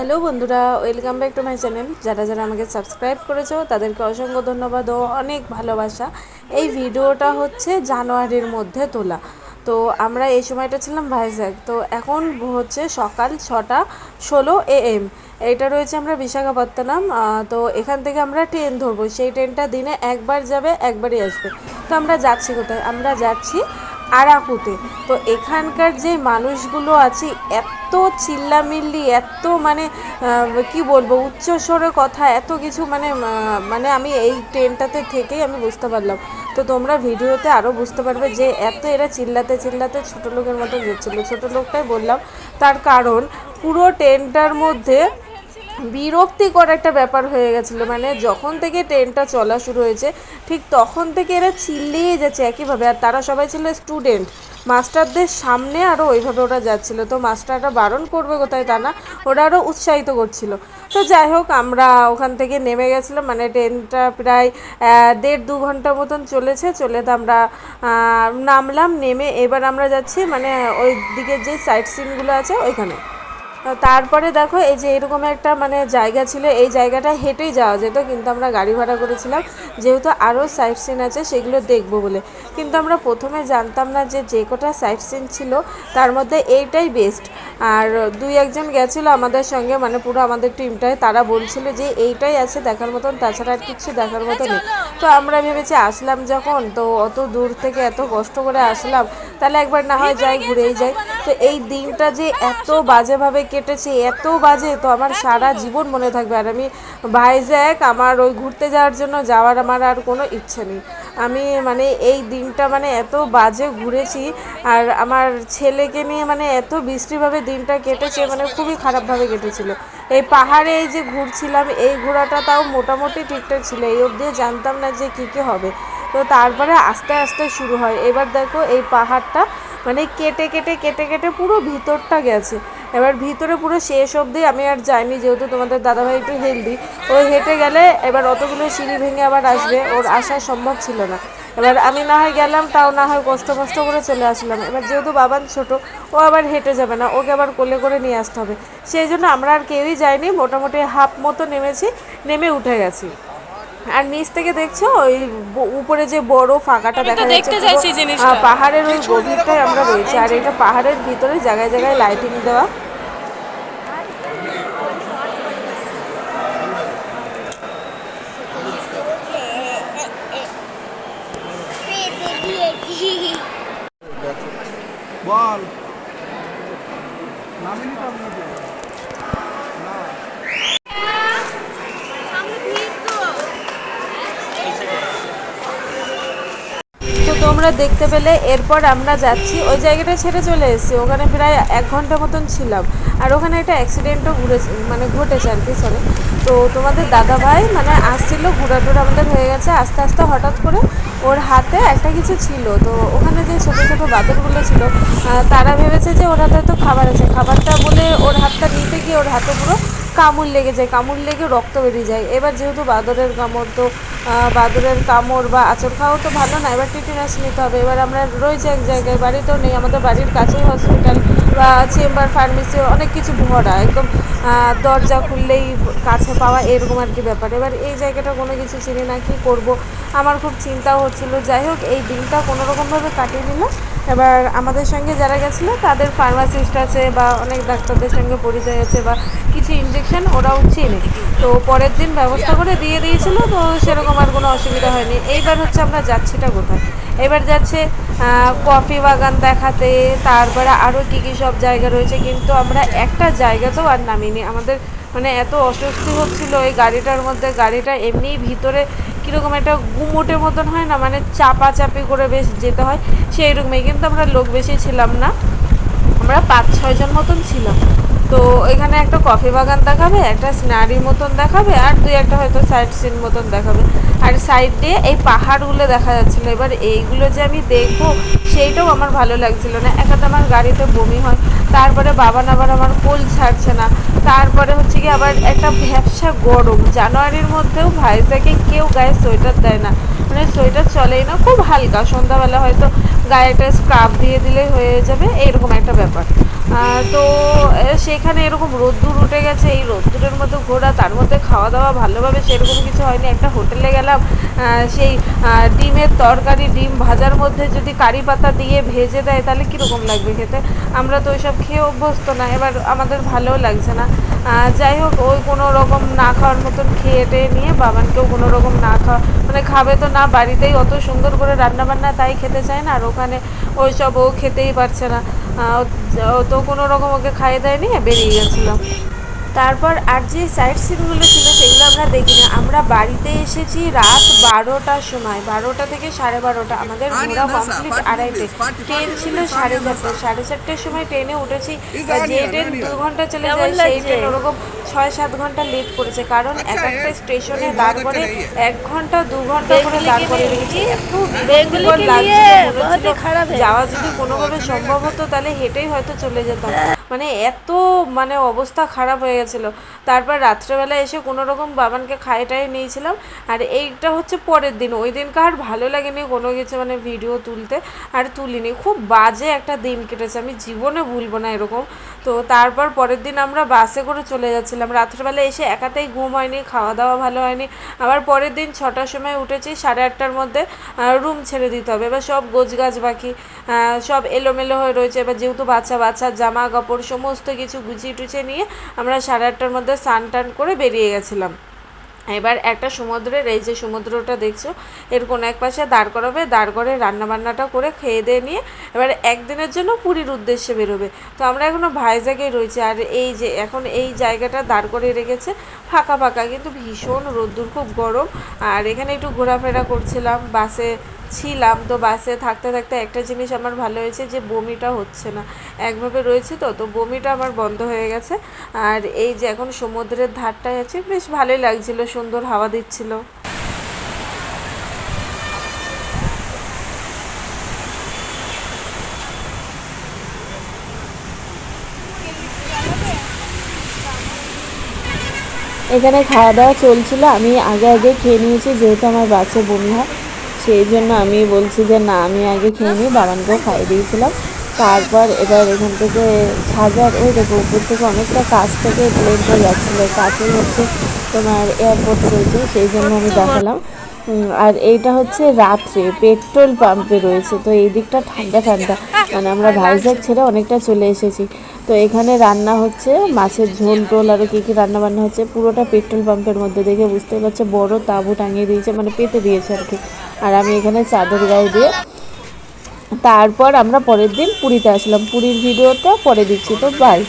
Hello বন্ধুরা, welcome back to my channel. যারা যারা আমাকে সাবস্ক্রাইব করেছো তাদেরকে অসংখ্য ধন্যবাদ ও অনেক ভালোবাসা। এই ভিডিওটা হচ্ছে জানুয়ারির মধ্যে তোলা। তো আমরা এই সময়টা ছিলাম ভাইজ্যাক। তো এখন হচ্ছে সকাল 6:16 AM। এইটা রয়েছে আমরা বিশাখাপত্তনম। তো এখান থেকে আমরা ট্রেন ধরবো। সেই ট্রেনটা দিনে একবার যাবে, একবারই আসবে। তো আমরা যাচ্ছি কোথায়? আমরা যাচ্ছি আরাকুতে। তো এখানকার যে মানুষগুলো আছে এত চিল্লামিল্লি, এত মানে কি বলবো, উচ্চস্বরে কথা, এত কিছু মানে আমি এই ট্রেনটাতে থেকেই আমি বুঝতে পারলাম। তো তোমরা ভিডিওতে আরও বুঝতে পারবে যে এত এরা চিল্লাতে চিল্লাতে ছোটো লোকের মতো যাচ্ছিলো। ছোটো লোকটাই বললাম, তার কারণ পুরো ট্রেনটার মধ্যে বিরক্তিকর একটা ব্যাপার হয়ে গেছিলো। মানে যখন থেকে ট্রেনটা চলা শুরু হয়েছে ঠিক তখন থেকে এরা চিল্লিয়ে যাচ্ছে একইভাবে। আর তারা সবাই ছিল স্টুডেন্ট, মাস্টারদের সামনে আরও ওইভাবে ওরা যাচ্ছিলো। তো মাস্টাররা বারণ করবে কোথায় তা না, ওরা আরও উৎসাহিত করছিল। তো যাই হোক, আমরা ওখান থেকে নেমে গেছিলাম। মানে ট্রেনটা প্রায় 1.5-2 ঘন্টা মতন চলেছে। চলে তো আমরা নামলাম। নেমে এবার আমরা যাচ্ছি মানে ওই দিকের যে সাইট সিনগুলো আছে ওইখানে। তারপরে দেখো, এই যে এরকম একটা মানে জায়গা ছিল, এই জায়গাটা হেঁটেই যাওয়া যেত, কিন্তু আমরা গাড়ি ভাড়া করেছিলাম যেহেতু আরও সাইট সিন আছে সেগুলো দেখবো বলে। কিন্তু আমরা প্রথমে জানতাম না যে যে কটা সাইট সিন ছিল তার মধ্যে এইটাই বেস্ট। আর 2-1জন গেছিলো আমাদের সঙ্গে, মানে পুরো আমাদের টিমটায়, তারা বলছিল যে এইটাই আছে দেখার মতন, তাছাড়া আর কিছু দেখার মতো নেই। তো আমরা ভেবেছি আসলাম যখন, তো অত দূর থেকে এত কষ্ট করে আসলাম, তাহলে একবার না হয় যাই, ঘুরেই যাই। তো এই দিনটা যে এত বাজেভাবে কেটেছে, এত বাজে, তো আমার সারা জীবন মনে থাকবে। আর আমি ভাইজ্যাক আমার ওই ঘুরতে যাওয়ার জন্য যাওয়ার আমার আর কোনো ইচ্ছে নেই। আমি মানে এই দিনটা মানে এত বাজে ঘুরেছি, আর আমার ছেলেকে নিয়ে মানে এত বিশ্রীভাবে দিনটা কেটেছে, মানে খুবই খারাপভাবে কেটেছিল। এই পাহাড়ে এই যে ঘুরছিলাম, এই ঘোরাটা তাও মোটামুটি ঠিকঠাক ছিল, এই অবধি জানতাম না যে কী কী হবে। তো তারপরে আস্তে আস্তে শুরু হয়। এবার দেখো এই পাহাড়টা মানে কেটে কেটে কেটে কেটে পুরো ভিতরটা গেছে। এবার ভিতরে পুরো শেষ অবধি আমি আর যাইনি, যেহেতু তোমাদের দাদাভাই একটু হেলদি, ও হেঁটে গেলে এবার অতগুলো সিঁড়ি ভেঙে আবার আসবে, ওর আসা সম্ভব ছিল না। এবার আমি না হয় গেলাম, তাও না হয় কষ্ট কষ্ট করে চলে আসলাম। এবার যেহেতু বাবান ছোট, ও আবার হেঁটে যাবে না, ওকে আবার কোলে করে নিয়ে আসতে হবে। সেই জন্য আমরা আর কেউই যাইনি, মোটামুটি হাফ মতো নেমেছি, নেমে উঠে গেছি। আর নিচ থেকে দেখছো ওই উপরে যে বড় ফাঁকাটা দেখা যাচ্ছে, পাহাড়ের ওই গভীরটাই আমরা রয়েছি। আর এটা পাহাড়ের ভিতরে জায়গায় জায়গায় লাইটিং দেওয়া। বল নামিনি তো আপনাদের না তো তোমরা দেখতে পেলে। এরপর আমরা যাচ্ছি ওই জায়গাটা ছেড়ে চলে এসেছি, ওখানে প্রায় 1 ঘন্টা মতন ছিলাম। আর ওখানে একটা অ্যাক্সিডেন্টও ঘটেছে আর কি, সরি। তো তোমাদের দাদাভাই মানে আসছিল, ঘোরাটোরা আমাদের হয়ে গেছে, আস্তে আস্তে হঠাৎ করে ওর হাতে একটা কিছু ছিল। তো ওখানে যে ছোটো ছোটো বাদরগুলো ছিল, তারা ভেবেছে যে ওর হাতে হয়তো খাবার আছে, খাবারটা বলে ওর হাতটা নিতে গিয়ে ওর হাতে পুরো কামড় লেগে যায়, কামড় লেগে রক্ত বেরিয়ে যায়। এবার যেহেতু বাদরের কামড়, তো বাদরের কামড় বা আঁচড় খাওয়াও তো ভালো না, এবার টিটেনাস নিতে হবে। এবার আমরা রয়েছে এক জায়গায়, বাড়িতেও নেই, আমাদের বাড়ির কাছেই হসপিটাল বা চেম্বার, ফার্মেসি অনেক কিছু ভরা, একদম দরজা খুললেই কাছে পাওয়া, এরকম আর কি ব্যাপার। এবার এই জায়গাটা কোনো কিছু চিনি না, কী করব, আমার খুব চিন্তাও হচ্ছিলো। যাই হোক, এই দিনটা কোনোরকমভাবে কাটিয়ে নিল। এবার আমাদের সঙ্গে যারা গেছিলো তাদের ফার্মাসিস্ট আছে বা অনেক ডাক্তারদের সঙ্গে পরিচয় আছে, বা কিছু ইঞ্জেকশন ওরাও চেনে। তো পরের দিন ব্যবস্থা করে দিয়ে দিয়েছিলো, তো সেরকম আর কোনো অসুবিধা হয়নি। এইবার হচ্ছে আমরা যাচ্ছিটা কোথায়? এবার যাচ্ছে কফি বাগান দেখাতে, তারপরে আরও কী কী সব জায়গা রয়েছে, কিন্তু আমরা একটা জায়গাতেও আর নামিনি। আমাদের মানে এত অস্বস্তি হচ্ছিলো এই গাড়িটার মধ্যে। গাড়িটা এমনিই ভিতরে কীরকম একটা গুমোটের মতন হয় না, মানে চাপাচাপি করে বেশ যেতে হয়, সেই রকমই। কিন্তু আমরা লোক বেশি ছিলাম না, আমরা 5-6 জন মতন ছিলাম। তো এখানে একটা কফি বাগান দেখাবে, একটা সিনারি মতন দেখাবে, আর 2-1টা হয়তো সাইড সিন মতন দেখাবে। আর সাইড দিয়ে এই পাহাড়গুলো দেখা যাচ্ছিলো। এবার এইগুলো যে আমি দেখবো সেইটাও আমার ভালো লাগছিল না। একাতে আমার গাড়িতে বমি হয়, তারপরে বাবান আবার আমার কোল ছাড়ছে না, তারপরে হচ্ছে কি আবার একটা ভ্যাবসা গরম। জানুয়ারির মধ্যেও ভাইজ্যাকে কেউ গায়ে সোয়েটার দেয় না, মানে সোয়েটার চলেই না, খুব হালকা, সন্ধ্যাবেলা হয়তো গায়ে একটা স্কার্ফ দিয়ে দিলেই হয়ে যাবে, এইরকম একটা ব্যাপার। তো সেখানে এরকম রোদ্দুর উঠে গেছে, এই রোদ্দুরের মধ্যে ঘোরা, তার মধ্যে খাওয়া দাওয়া ভালোভাবে সেরকম কিছু হয়নি। একটা হোটেলে গেলাম, সেই ডিমের তরকারি, ডিম ভাজার মধ্যে যদি কারি পাতা দিয়ে ভেজে দেয় তাহলে কীরকম লাগবে খেতে। আমরা তো ওইসব খেয়ে অভ্যস্ত না, এবার আমাদের ভালোও লাগছে না। যাই হোক, ওই কোনো রকম না খাওয়ার মতন খেয়ে টেয়ে নিয়ে বাবানকেও কোনো রকম না খাওয়া, মানে খাবে তো না, বাড়িতেই অত সুন্দর করে রান্নাবান্না, তাই খেতে চায় না, আর ওখানে ওই সব ও খেতেই পারছে না। তো কোনো রকম ওকে খাইয়ে দেয় নিয়ে বেরিয়ে গেছিলাম। তারপর আর যে সাইড সিনগুলো ছিল সেগুলো আমরা দেখিনি। আমরা বাড়িতে এসেছি রাত 12টার সময়, 12টা থেকে 12:30। আমাদের ঘোরা কমপ্লিট 2:30। ট্রেন ছিল 4:30, 4:30টার সময় ট্রেনে উঠেছি। যে ট্রেন 2 ঘন্টা চলে যায় সেই ট্রেন ওরকম 6-7 ঘন্টা লেট করেছে, কারণ এক একটা স্টেশনে দাঁড় করে 1 ঘন্টা 2 ঘন্টা করে দাঁড় করে রেখেছি। একটু বিরক্তিকর লাগছিল, মনে হচ্ছিল যাওয়া যদি কোনোভাবে সম্ভব হতো তাহলে হেঁটেই হয়তো চলে যেতাম। মানে এত মানে অবস্থা খারাপ হয়ে গেছিলো। তারপর রাত্রেবেলা এসে কোনো রকম বাবানকে খাইয়ে টাইয়ে নিয়েছিলাম। আর এইটা হচ্ছে পরের দিন, ওই দিনকে আর ভালো লাগেনি কোনো কিছু, মানে ভিডিও তুলতে আর তুলিনি। খুব বাজে একটা দিন কেটেছে, আমি জীবনে ভুলবো না এরকম। তো তারপর পরের দিন আমরা বাসে করে চলে যাচ্ছিলাম। রাত্রেবেলা এসে একাতেই ঘুম হয়নি, খাওয়া দাওয়া ভালো হয়নি। আবার পরের দিন 6টার সময় উঠেছি, 8:30টার মধ্যে রুম ছেড়ে দিতে হবে। এবার সব গোছগাছ বাকি, সব এলোমেলো হয়ে রয়েছে। এবার যেহেতু বাচ্চার জামা কাপড় সমস্ত কিছু গুছিয়ে টুছিয়ে নিয়ে আমরা 8:30টার মধ্যে স্নান টান করে বেরিয়ে গেছিলাম। এবার একটা সমুদ্রের, এই যে সমুদ্রটা দেখছো, এর কোনো এক পাশে দাঁড় করাবে, দাঁড় করে রান্নাবান্নাটা করে খেয়ে দিয়ে নিয়ে এবার একদিনের জন্য পুরীর উদ্দেশ্যে বেরোবে। তো আমরা এখনও ভাইজ্যাগেই রয়েছি। আর এই যে এখন এই জায়গাটা দাঁড় করে রেখেছে ফাঁকা ফাঁকা, কিন্তু ভীষণ রোদ্দুর, খুব গরম। আর এখানে একটু ঘোরাফেরা করছিলাম, বাসে ছিলাম। তো বাসে থাকতে থাকতে একটা জিনিস আমার ভালো হয়েছে, যে বমিটা হচ্ছে না, একভাবে রয়েছে তো বমিটা আমার বন্ধ হয়ে গেছে। আর এই যে এখন সমুদ্রের ধারটায় আছে, বেশ ভালোই লাগছিল, সুন্দর হাওয়া দিচ্ছিল। এখানে খাওয়া দাওয়া চলছিল, আমি আগে খেয়ে নিয়েছি, যেহেতু আমার বাসে বমি হয় সেই জন্য আমি বলছি যে না, আমি আগে খেয়ে নিই, বাবানকেও খাইয়ে দিয়েছিলাম। তারপর এবার এখান থেকে ছাড়বার, ওই দেখো উপর থেকে অনেকটা কাছ থেকে প্লেনটা যাচ্ছিলো, কাছেই হচ্ছে তোমার এয়ারপোর্ট রয়েছে, সেই জন্য আমি দেখালাম। আর এইটা হচ্ছে রাত্রে পেট্রোল পাম্পে রয়েছে, তো এই দিকটা ঠান্ডা ঠান্ডা, মানে আমরা ভাইজ্যাগ ছেড়ে অনেকটা চলে এসেছি। তো এখানে রান্না হচ্ছে মাছের ঝোল টোল, আরও কী কী রান্না বান্না হচ্ছে, পুরোটা পেট্রোল পাম্পের মধ্যে, দেখে বুঝতে পারছে বড় তাঁবু টাঙিয়ে দিয়েছে, মানে পেতে দিয়েছে আর কি। আর আমি এখানে চাদর গায়ে দিয়ে তারপর আমরা পরের দিন পুরীতে আসলাম। পুরীর ভিডিওটা পরে দিচ্ছি, তো বাই।